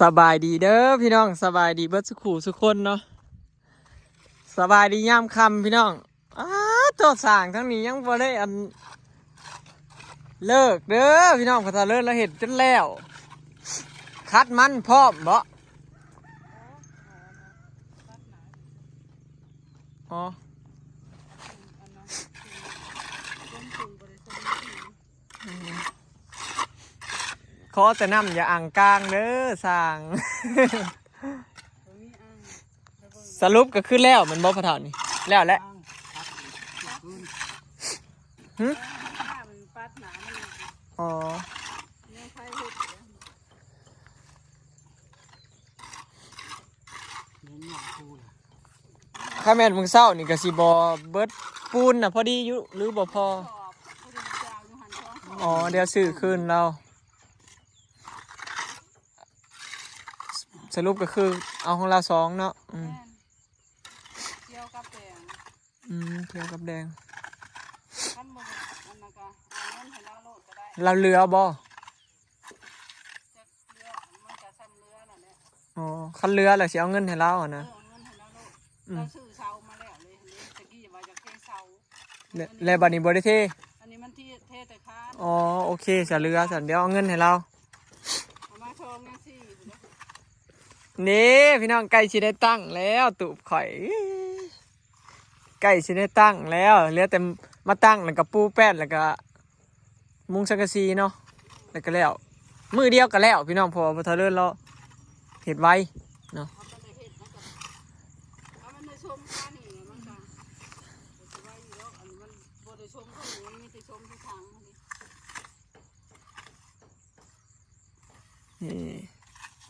สบายดีเด้อพี่น้องสบายดีเบิดสุขูสุกคนเนาะสบายดีย่ามคำพี่น้องตัวสร้างทั้งนี้ยังบ่ได้อันเลิกเด้อพี่น้องพอถ้าเลิกแล้วเห็นจนแล้วคัดมันพร้อมบ่อ๋อขอแต่น้ำอย่าอ่างกลางเด้อสร้าง สรุปก็คือแล้วมันบ่พอเท่านี่แล้วแหละหึอ๋อข้าแม่นมึงเศร้านี่ก็สิบ่เบิดปูนน่ะพอดีอยู่หรือบ่พออ๋อเดี๋ยวซื้อคืนเราสรุปก็คือเอาของเราสองเนาะเที่ยวกับแดงเที่ยวกับแดงขั้นบนอันนั้นก็เอาเงินให้เราโลดก็ได้เราเรือบ่จะเรือมันจะซ้ำเรือนั่นแหละอ๋อคันเรือแหละสิเอาเงินให้เราอ่ะนะเอาเงินให้เราโลดเราซื้อเสามาแล้วเลยตะกี้ว่าจะเทเสาแล้วบัดนี้บ่ได้เทอันนี้มันที่เทแต่ค้านอ๋อโอเคจะเรือสันเดี๋ยวเอาเงินให้เราเอามาชมยังสินี่พี่น้องไก่ชิได้ตั้งแล้วตูบข่อยไก่ชิได้ตั้งแล้วเหลือแต่มาตั้งแล้วก็ปูแป้นแล้วก็มุงสังกะสีเนาะแล้วก็แล้วมือเดียวก็แล้วพี่น้องพอพอเธอเลื่อนแล้วเห็ดไว้เนาะเอามันได้ชมค้านนี่มันก็ไว้อยู่แล้วอันนี้มันบ่ได้ชมก็มันมีแต่ชมที่ทาง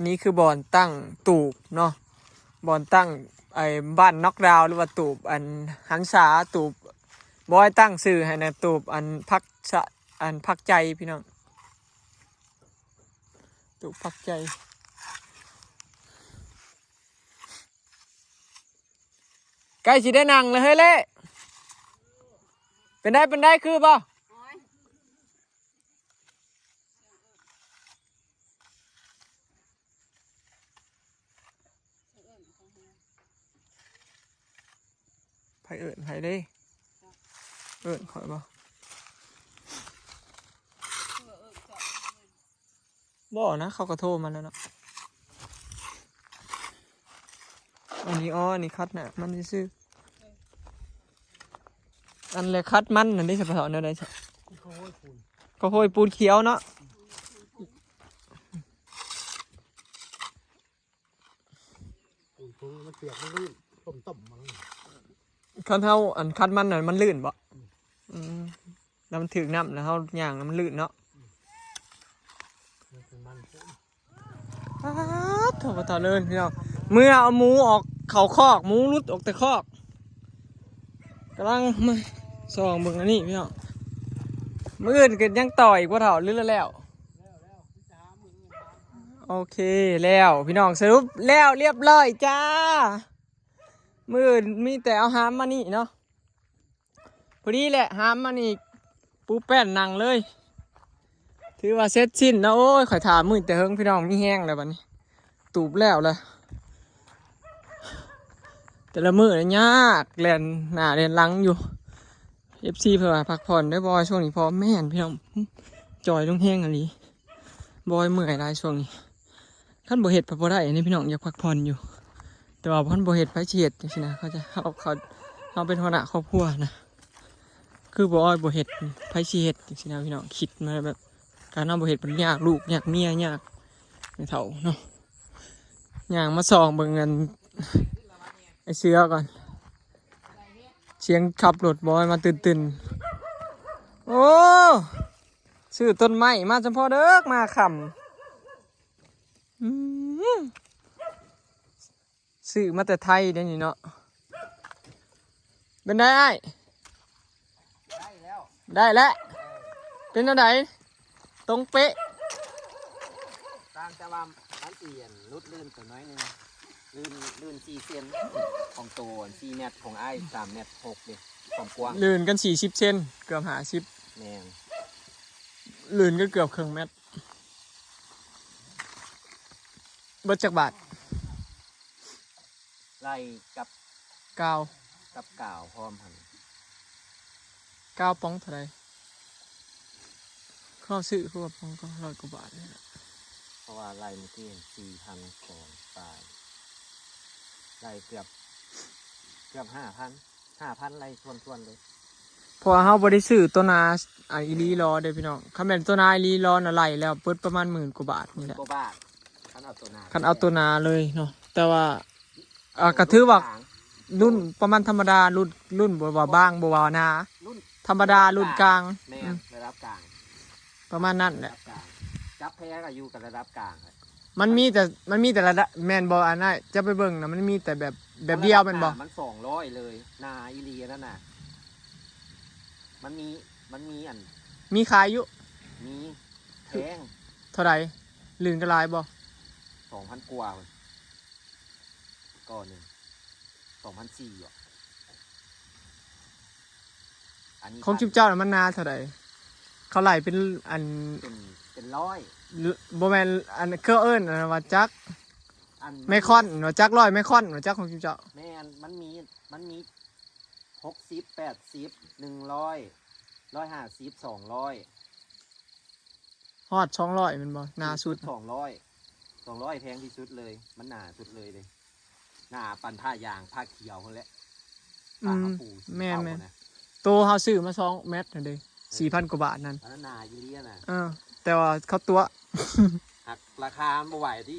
นี่คือบ่อนตั้งตูบเนาะบ่อนตั้งไอ้บ้านน็อกดาวหรือว่าตูบอันหันษาตูบบอยตั้งสื่อให้นะตูบอันพักใจพี่น้องตูบพักใจใกล้สิได้นั่งเลยเฮ้ยเล่เป็นได้คือป่ะไผเอิญไผได้เอิญขอยป่ะบ่นะเขาก็โทรมาแล้วเนาะอันนี้อันนี้คัดน่ะมันซื้ออันเลยคัดมันอันนี้สับปะรดเนี่ยได้ใช่ก็โหยปูนเขียวเนาะมันเปียกมันลื่นต้มมันคันเท้าอันคัดมันน่ะมันลื่นบ่แล้วมันถึงน้ำแล้วเท้าย่างแล้วมันลื่นเนาะถอดถอดเลยพี่น้องเมื่อเอาหมูออกเข่าคอกหมูรุดออกแต่คอกกำลังมาส่องเบิ่งอันนี้พี่น้องมื้ออื่นก็ยังต่ออีกว่าเถ่าลื่นแล้วโอเคแล้วพี่น้องสรุปแล้วเรียบร้อยจ้ามื้ออื่นมีแต่เอาหามมานี่เนาะพอดีแหละหามมานี่ปูแป้นนั่งเลยถือว่าเสร็จสิ้นนะโอ้ยข่อยถามมื้อแต่เฮิงพี่น้องมีแห้งแล้วบัดนี้ตูบแล้วเลยแต่ละมื้อเนี่ยยากเรียนหน้าเรียนหลังอยู่FC เพื่อพักผ่อนได้บอยช่วงนี้พอแม่นพี่น้องจอยต้องแห้งอะไรบอยเมื่อยหลายช่วงนี้ขั้นบ่เห็ดพอได้นี่พี่น้องอยากพักผ่อนอยู่แต่ว่าขั้นบ่เห็ดไปเฉียดจังซี่นะเขาจะเขาเป็นหัวหน้าครอบครัวนะคือบอยบ่เห็ดไปเฉียดจังซี่นะพี่น้องคิดมาแบบการนำบ่เห็ดมันยากลูกยากเมียยากไม่เท่าเนาะอย่างมาส่องเบิ่งเงินไอเสือก่อนเสียงขับรถบอยมาตื่นโอ้ซื้อต้นไม้มาเฉพาะเด้อมาขำซื้อมาแต่ไทยเดี๋ยวนี้เนาะเป็นได้ได้แล้วเป็นอะไรตรงเป๊ะต่างแต่ว่ามันเปลี่ยนรุดลื่นตัวน้อยนึงลื่น4 เซนของตัว4 เมตรของไอ้3 เมตร 6เลยความกว้างลื่นกัน40 เซนเกือบ50แม่งลื่นก็เกือบครึ่งเมตร เบิดจักบาท ไล่กับ กาว กับกาวพร้อมหัน กาวป้องเท่าไหร่ข้าวซื้อคือว่าป้องก็100 กว่าบาทนี่แหละ เพราะว่าไล่เมื่อกี้4,000ของปลายไล่เกือบ5,000ไล่ทวนๆเลย เพราะว่าเฮาบ่ได้ซื้อตัวนาอีหลีรอเด้อพี่น้องคันแม่นตัวนาอีหลีรอน่ะไหลแล้วเปิดประมาณ10,000 กว่าบาทนี่แหละ กว่าบาทคันเอาตัวหนา คันเอาตัวนาเลยเนาะแต่ว่าก็ถือว่ารุ่นประมาณธรรมดารุ่นบ่ว่าบางบ่ว่าหนา รุ่น ธรรมดารุ่นกลาง แม่ อืม ระดับกลาง ประมาณนั้นแห ระ ละ ดับกลางจับแพ้ก็อยู่กับระดับกลางเลย มันมีแต่ระดับแม่นบ่อันนั้นจะไปเบิ่งนะมันมีแต่แบบเดียวแม่นบ่ มัน200เลยนาอีเลียนั่นน่ะมันมีอัน มีขายอยู่ มีแพง เท่าไหร่ลื่นกระลายบ่ 2,000 กว่าเลยก้อนหนึ่ง2,400อ่ะอันนี้ ของจุ๊บเจ้าน่ะมันนาเท่าไหร่เขาไหลเป็นอัน เป็นร้อย บ่แม่นอันเครื่องเอิ้นอันว่าจัก อัน ไม่ค่อนว่าจักร้อยไม่ค่อนว่าจักของจุ๊บเจ้า แม่นมันมี60 80 100 150 200 ฮอด200แม่นบ่นาสุด 200แพงที่สุดเลยมันหนาสุดเลยหนาปั่นผ้ายางผ้าเขียวคนแหละผ้าข้าวปูสี แม่น เทา แม่น นะ โตเฮาซื้อมา2เม็ดนั่นเด้ 4,000 กว่าบาทนั่น อันนั้นหนาอีเลียน่ะ แต่ว่าเขาตัว หักราคาบ่ไหวที่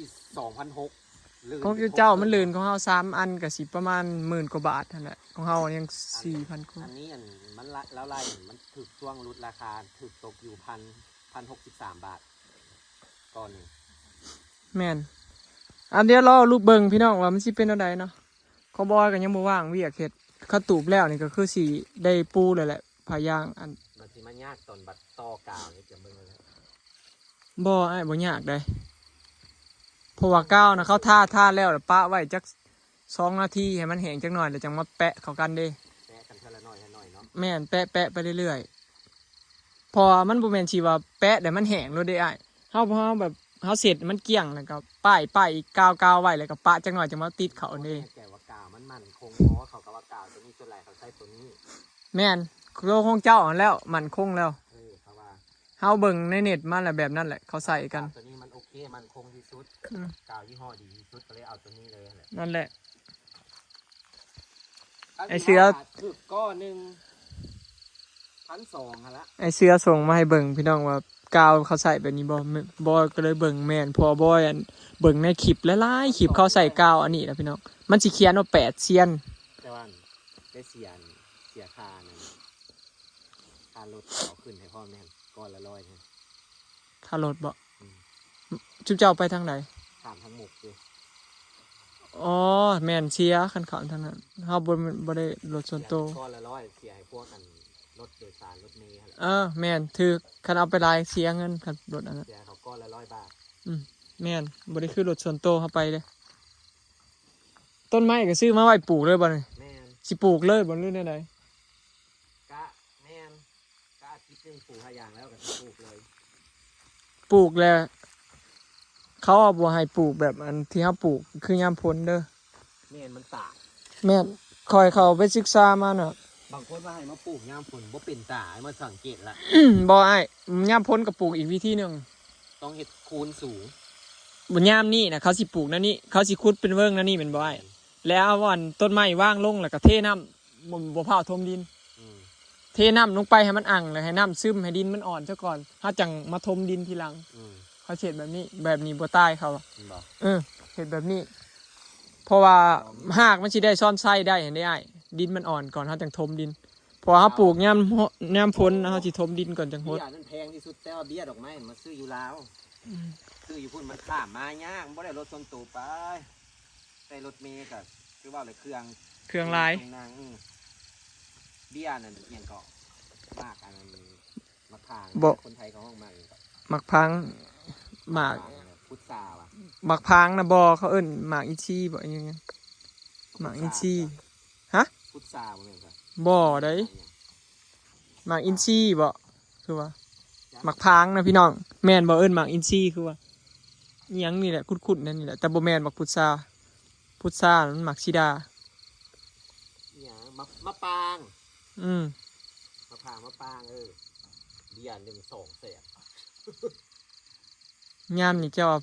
2,600ลื่น ของเจ้ามันลื่นของเฮา3อันก็สิประมาณ10,000 กว่าบาทนั่นแหละของเฮายัง 4,000 กว่า อันนี้มันแล้วไล่มันถูกช่วงลดราคาถูกตกอยู่1,063 บาทก้อนหนึ่ง แม่นอันเดียวรอลูกเบิ่งพี่น้องว่ามันสิเป็นจังไดเนาะเขาบอยก็ยังบ่ว่างเวียกเฮ็ดเขาตูบแล้วนี่ก็คือสิได้ปูเลยแหละพายางอัน มันสิมันยากตอนบัดต่อกาวนี่จะเบิ่งเลย บ่อ้ายบ่ยากได้เพราะว่าก้าวนะเขาท่าแล้วแล้วปะไว้จัก2 นาทีให้มันแห้งจักหน่อยแล้วจังมาแปะเข้ากันเด้ แปะกันเท่าละหน่อยเนาะ แม่นแปะไปเรื่อยๆพอมันบ่แม่นสิว่าแปะแต่มันแห้งโลดเด้อ้ายเฮาแบบเฮาเสร็จมันเกลี้ยงแล้วก็ป้ายอีกกาวไว้แล้วก็ปะจักหน่อยจังมาติดเขาเด้ แก่ว่ากาวมันคงเพราะว่าเขาก็ว่ากาวตัวนี้ตัวไหนเขาใช้ตัวนี้ แม่นโลของเจ้าอันแล้วมันคงแล้ว เพราะว่า เฮาเบิ่งในเน็ตมาแล้วแบบนั้นแหละเขาใส่กัน ตัวนี้มันโอเคมันคงที่สุด อืม กาวยี่ห้อดีที่สุดก็เลยเอาตัวนี้เลยแหละ นั่นแหละ ไอ้เสือ ถึกก้อนหนึ่ง1,200ฮะละ ไอเสือส่งมาให้เบิ่งพี่น้องว่ากาวเขาใส่แบบนี้บอยก็เลยเบิ่งแม่นพอบอยอันเบิ่งในคลิปหลายๆคลิปเขาใส่กาวอันนี้นะพี่น้องมันสิเขียนว่า8 เซียน แต่ว่าได้เสียค่านั่นค่ารถเอาขึ้นให้พ่อแม่นก้อนละ100เนี่ย ถ้ารถบ่จุ๊บเจ้าไปทางไหน ถามทั้งหมดเลย อ๋อแม่นเสียคันเขาทางนั้นเฮาบ่ได้รถส่วนตัว ก้อนละ100เสียให้พวกกันรถโดยสารรถเมล์อะไร แม่นถือคันเอาไปหลายเสียเงินคันรถอันนั้น เสียเขาก้อนละ100 บาท แม่นบ่ได้คือรถส่วนตัวเฮาไปเด้ต้นไม้ก็ซื้อมาไว้ปลูกเลยบ่นี่ แม่น สิปลูกเลยบ่รู้แนวใด กะแม่นกะอาทิตย์หนึงปลูก5 อย่างแล้วก็จะปลูกเลย ปลูกแล้วเขาเอาบัวให้ปลูกแบบอันที่เขาปลูกคือยามพ้นเด้อ แม่นมันตาก แม่นคอยเขาไปศึกษามาเนาะ บางคนว่าให้มาปลูกยามฝนบ่เป็นตาให้มาสังเกตละ บ่ไอ้ยามพ้นก็ปลูกอีกวิธีหนึง ต้องเฮ็ดคูนสูง บนยามนี่นะเขาสิปลูกนั่นนี่เขาสิขุดเป็นเวิ้งนั่นนี่เป็นบ่ไอ้แล้วเอาวันต้นไม้ว่างลงแล้วก็เทน้ำบ่เผาทมดิน อืม เทน้ำลงไปให้มันอั่งแล้วให้น้ำซึมให้ดินมันอ่อนซะก่อนถ้าจังมาทมดินทีหลัง อืม เขาเฮ็ดแบบนี้บ่ตายเขาอะ เห็นบ่ เฮ็ดแบบนี้ เพราะว่าหากมันสิได้ซ่อนไส้ได้เห็นได้อ้ายดินมันอ่อนก่อนเขาจังทมดินพอเขาปลูกยามพ้นนะเขาสิทมดินก่อนจังโห เบี้ ด ยนั่นแพงที่สุดแต่ว่าเบี้ยดอกไม้มันซื้ออยู่ลาวซื้ออยู่พุ่นมันข้ามมายากบ่ได้รถส่วนตัวไปได้รถเมล์ก็คือว่าเลยเครื่อง ลาย ตรงนางเบี้ยนั่นเอียงเกาะมากอันนั้นมะขางคนไทยเขาห้องมาเองก็ หมักพังหมาก พุทธาว่ะ หมักพังนะบอเขาเอิ้นหมากอินชีบ่อยังไงหมากอินชี พุทธาบ่แม่นครับ บ่ได้หมากอินชีบ่คือว่าหมักพังนะพี่น้องแม่นบ่เอิ้นหมากอินชีคือว่า อิหยังนี่แหละคุดๆนั่นนี่แหละแต่บ่แม่นบักพุทรามันหมักชิดา เนี่ยมะปาง อืม มะพร้าวมะปางเบียร์1-2แสน ยามนี่เจ้าว่า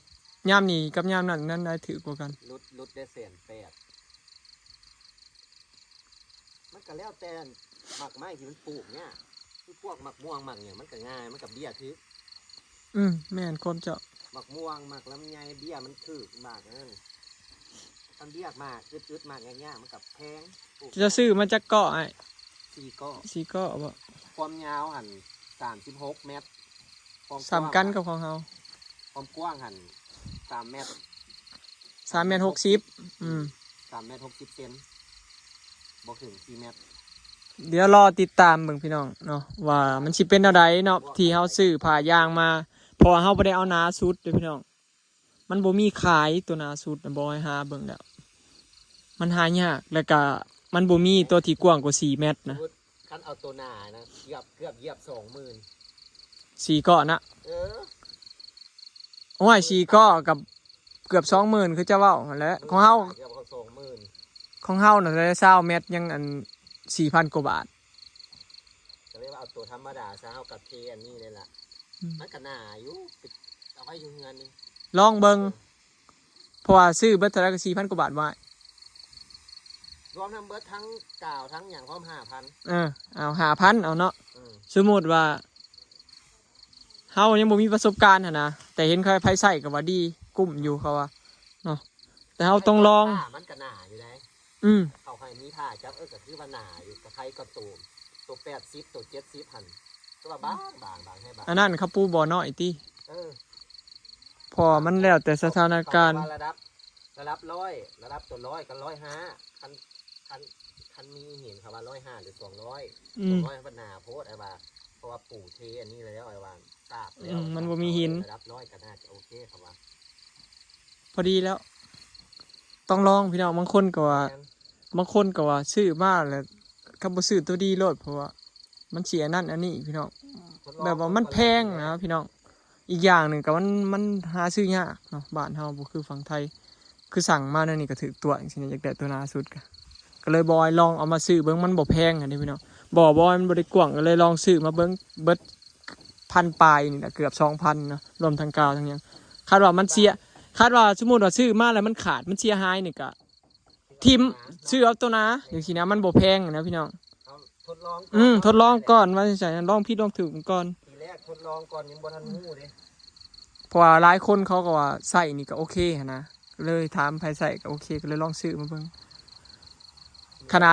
ยามนี่กับยามนั้นได้ถือกว่ากัน ลดได้1,800,000มันก็แล้วแต่หมักไม้ที่มันปลูกเนี่ยคือพวกหมักม่วงหมักเนี่ยมันก็ง่ายมันกับเบี้ยถือ แม่นความเจ้า หมักม่วงหมักลำไยเบี้ยมันถือหมากนั่นทำเบี้ยหมากอึดๆหมากง่ายๆมันกับแพงปลูก จะซื้อมาจากเกาะไอ้ 4 ก็ สีเกาะบ่ ความยาวหัน36 เมตรความกว้าง สามกันกับของเฮา ความกว้างหัน3 เมตร 3.60 เมตร3 เมตร 60 เซนบ่ถึง4 เมตร เดี๋ยวรอติดตามเบิ่งพี่น้องเนาะว่ามันสิเป็นแนวใดเนาะที่เฮาซื้อผ้ายางมาเพราะว่าเฮาบ่ได้เอาหนาสุดเด้อพี่น้องมันบ่มีขายตัวหนาสุดน่ะบ่ให้หาเบิ่งแล้วมันหายากแล้วก็มันบ่มีตัวที่กว้างกว่า4 เมตรนะ คันเอาตัวหนานะเกือบเหยียบ20,000 สีเกาะนะ เออ โอ้ยสีเกาะกับเกือบ 20,000คือจะเว้าหั่นแหละของเฮา เกือบ20,000 น่ะได้20เมตรยังอัน 4,000 กว่าบาท ก็เลยว่าเอาตัวธรรมดาซะเอากับเทอันนี้เลยล่ะ มันก็หนาอยู่ปิดเอาไว้อยู่เฮือนนี่ ลองเบิ่งเพราะว่าซื้อเบิดเท่าไหร่ก็4,000 กว่าบาทไว้ รวมทั้งเบิดทั้งกล่าวทั้งอย่างพร้อม5,000 เอา5,000เอาเนาะ อืม สมมุติว่าเฮายังบ่มีประสบการณ์หั่นนะแต่เห็นเขาไผใช้ก็ว่าดีกุ้มอยู่เขาว่าเนาะแต่เฮาต้องลอง มันก็หนาอยู่นะ อืม เขาให้มีผ้าจับก็คือว่าหนาอยู่กับใครก็ตัว80ตัว70หันก็ว่าบางให้บาง อันนั้นเขาปูบ่อน้อยติ เออ พอมันแล้วแต่สถานการณ์ เขระดับ100ระดับตัว100กับ105คันมีเห็นเขาว่า105หรือ200 200มันหนาโพดไอ้ว่าเพราะว่าปู่เทอันนี้แล้วไอ้ว่าทราบแล้ว มันบ่มีหิน ระดับ100ก็น่าจะโอเคครับว่า พอดีแล้ว ต้องลองพี่น้องบางคนก็ว่าซื้อมาแล้วก็บ่ซื้อตัวดีโลดเพราะว่ามันเสียนั่นอันนี้พี่น้องแบบว่ามันแพงนะพี่น้องอีกอย่างหนึ่งก็มันหาซื้อยากเนาะบ้านเฮาบ่คือฝั่งไทยคือสั่งมานั่นนี่ก็ถือตัวจังซี่นะอยากได้ตัวหนาสุดก็เลยบอยลองเอามาซื้อเบิ่งมันบ่แพงอันนี้พี่น้องบ่บอยมันบ่ได้กว้างก็เลยลองซื้อมาเบิ่งเบิด1,000 ปลายนี่แหละเกือบ 2,000นะรวมทั้งกาวทั้งหยังคาดว่าสมมุติว่าซื้อมาแล้วมันขาดมันเสียหายนี่ก็ทิมซื้อเอาตัวนะอย่างซี่นะมันบ่แพงนะพี่น้อง เอาทดลอง ทดลองก่อนว่าจังซั่นลองผิดลองถูกก่อน ทีแรกทดลองก่อนยังบ่ทันรู้เด้ เพราะว่าหลายคนเขาก็ว่าใส่นี่ก็โอเคหั้นนะเลยถามไผใส่ก็โอเคก็เลยลองซื้อมาเบิ่งขน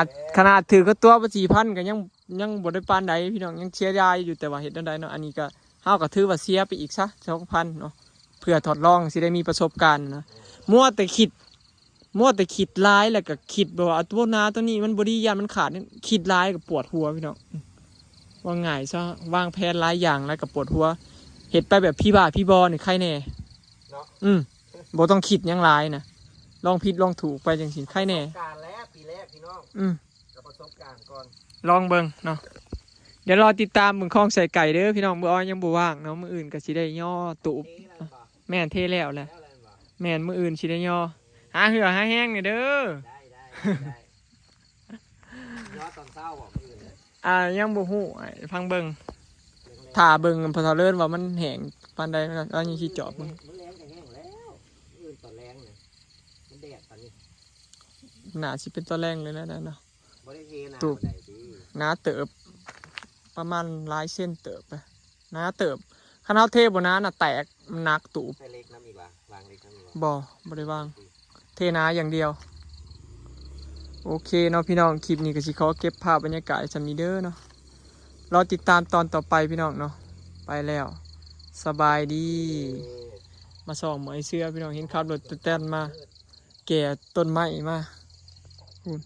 าดถือก็ตัวบ่4,000ก็ยังบ่ได้ปานใดพี่น้องยังเสียดายอยู่แต่ว่าเฮ็ดจั่งใดเนาะอันนี้ก็เฮาก็ถือว่าเสียไปอีกซะ 2,000 เนาะเพื่อทดลองสิได้มีประสบการณ์นะมัวแต่คิดหลายแล้วก็คิดแบบว่าตัวหนาตัวนี้มันบ่ดียานมันขาดนี่คิดหลายก็ปวดหัวพี่น้องว่าง่ายซะวางแผนหลายอย่างแล้วก็ปวดหัวเฮ็ดไปแบบพี่บ้าพี่บอนี่ใครแน่ เนาะ บ่ต้องคิดหยังหลายนะลองผิดลองถูกไปจังซี่ใครแน่ ประสบการณ์แล้วปีแรกพี่น้อง อืม กับประสบการณ์ก่อน ลองเบิ่งเนาะเดี๋ยวรอติดตามเบิ่งคลองใส่ไก่เด้อพี่น้องบ่อ้อยยังบ่ว่างเนาะมื้ออื่นก็สิได้ย่อตูบ เทแล้วบ่ แม่นเทแล้วแหละ แล้วอะไรบ่ แม่นมื้ออื่นสิได้ย่อหาเหือหาแห้งนี่เด้อ ได้ย้อนตอนเช้าบอกอื่นเลย ยังบ่ฮู้ไอ้ฟังเบิ่ง แรงๆ ถ้าเบิ่งพอเฒ่าเลิศว่ามันแห้งปานใดแล้วยังสิเจาะเบิ่ง มันแรงแต่แห้งแล้วอื่นตอนแรงเนี่ยมันแดดตอนนี้ น่าสิเป็นตัวแรงเลยนะเนาะ บ่ได้เทนะ ตูบ บ่ได้ดี หนาเติบประมาณหลายเส้นเติบไปหนาเติบคันเฮาเทบ่หนาน่ะแตกมันหนักตูบ ใส่เล็กน้ำอีกว่ะวางเล็กน้ำอีกว่ะ บ่ได้วาง เทน้าอย่างเดียวโอเคเนาะพี่น้องคลิปนี้ก็สิขอเก็บภาพบรรยากาศสำนี้เด้อเนาะรอติดตามตอนต่อไปพี่น้องเนาะไปแล้วสบายดีมาส่องหมอยเสื้อพี่น้องเห็นขับรถแต้นมาแก่ต้นไม้มาพูน